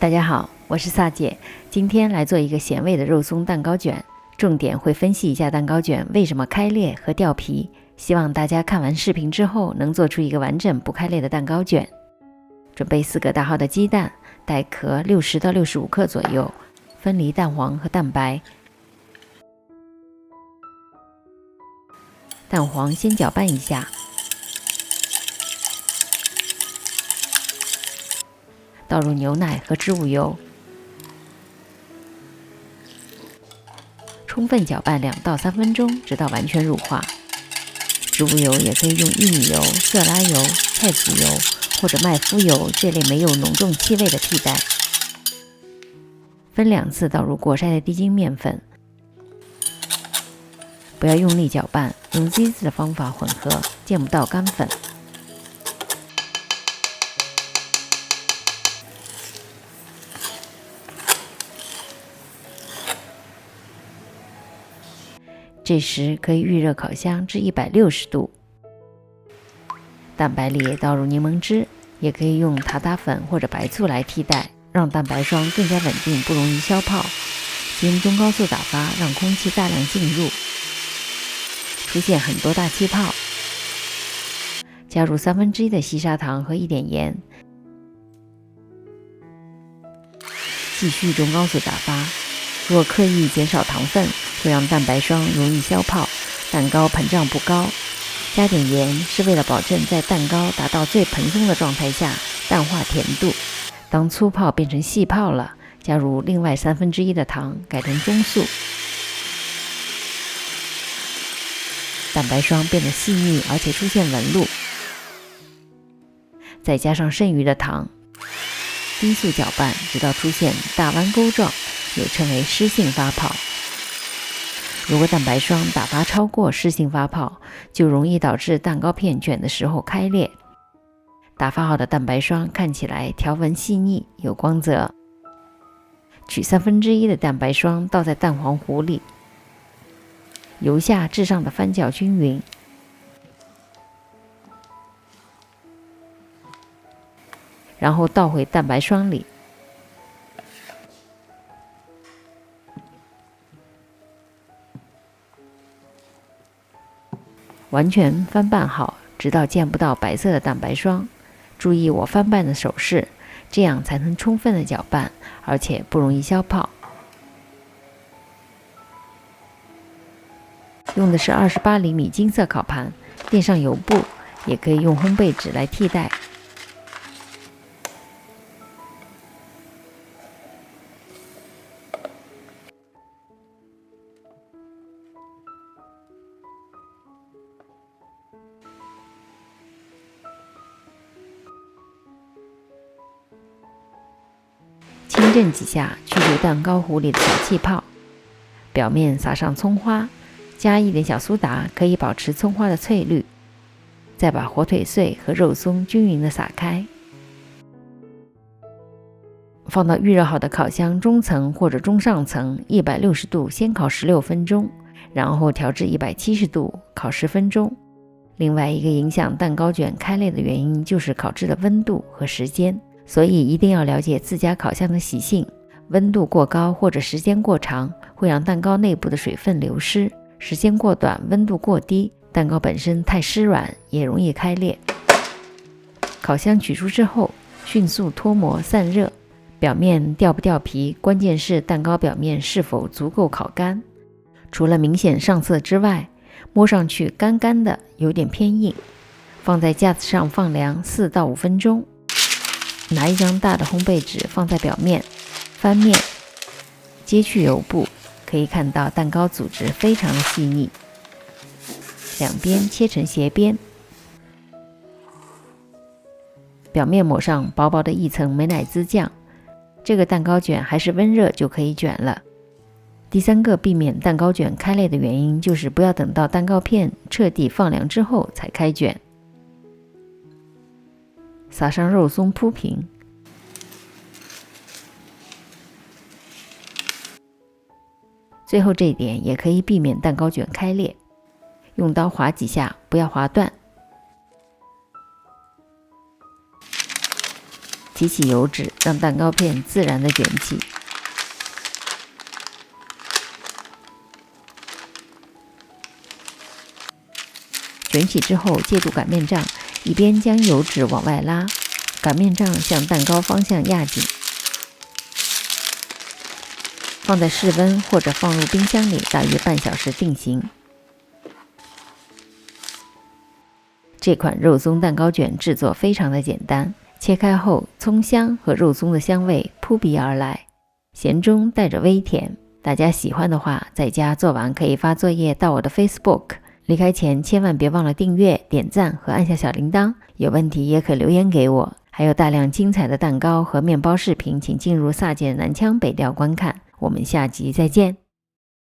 大家好，我是萨姐，今天来做一个咸味的肉松蛋糕卷，重点会分析一下蛋糕卷为什么开裂和掉皮，希望大家看完视频之后能做出一个完整不开裂的蛋糕卷。准备4个大号的鸡蛋，带壳60到65克左右，分离蛋黄和蛋白。蛋黄先搅拌一下，倒入牛奶和植物油，充分搅拌2到3分钟，直到完全乳化。植物油也可以用玉米油、色拉油、菜籽油或者麦麸油这类没有浓重气味的替代。分2次倒入过筛的低筋面粉，不要用力搅拌，用 Z 字的方法混合，见不到干粉。这时可以预热烤箱至160度。蛋白里倒入柠檬汁，也可以用塔塔粉或者白醋来替代，让蛋白霜更加稳定，不容易消泡。经中高速打发，让空气大量进入，出现很多大气泡。加入1/3的细砂糖和1点盐，继续中高速打发。若刻意减少糖分，会让蛋白霜容易消泡，蛋糕膨胀不高。加点盐是为了保证在蛋糕达到最蓬松的状态下淡化甜度。当粗泡变成细泡了，加入另外1/3的糖，改成中速。蛋白霜变得细腻，而且出现纹路。再加上剩余的糖，低速搅拌，直到出现大弯钩状，又称为湿性发泡。如果蛋白霜打发超过湿性发泡，就容易导致蛋糕片卷的时候开裂。打发好的蛋白霜看起来条纹细腻，有光泽。取1/3的蛋白霜倒在蛋黄糊里，由下至上的翻搅均匀。然后倒回蛋白霜里，完全翻拌好，直到见不到白色的蛋白霜。注意我翻拌的手势，这样才能充分的搅拌，而且不容易消泡。用的是28厘米金色烤盘，垫上油布，也可以用烘焙纸来替代。轻震几下，去除蛋糕糊里的小气泡。表面撒上葱花，加一点小苏打，可以保持葱花的翠绿。再把火腿碎和肉松均匀地撒开。放到预热好的烤箱中层或者中上层160度先烤16分钟，然后调至170度烤10分钟。另外一个影响蛋糕卷开裂的原因就是烤制的温度和时间，所以一定要了解自家烤箱的习性。温度过高或者时间过长，会让蛋糕内部的水分流失；时间过短，温度过低，蛋糕本身太湿软，也容易开裂。烤箱取出之后，迅速脱模散热。表面掉不掉皮，关键是蛋糕表面是否足够烤干。除了明显上色之外，摸上去干干的，有点偏硬。放在架子上放凉4到5分钟。拿一张大的烘焙纸放在表面，翻面，揭去油布，可以看到蛋糕组织非常的细腻。两边切成斜边，表面抹上薄薄的一层美乃滋酱。这个蛋糕卷还是温热就可以卷了。第3个避免蛋糕卷开裂的原因就是不要等到蛋糕片彻底放凉之后才开卷。撒上肉松铺平，最后这一点也可以避免蛋糕卷开裂。用刀划几下，不要划断。提起油纸，让蛋糕片自然的卷起。卷起之后，借助擀面杖，一边将油脂往外拉，擀面杖向蛋糕方向压紧。放在室温或者放入冰箱里大约半小时定型。这款肉松蛋糕卷制作非常的简单，切开后葱香和肉松的香味扑鼻而来，咸中带着微甜。大家喜欢的话，在家做完可以发作业到我的 Facebook。离开前千万别忘了订阅、点赞和按下小铃铛，有问题也可留言给我。还有大量精彩的蛋糕和面包视频，请进入萨姐南腔北调观看。我们下集再见。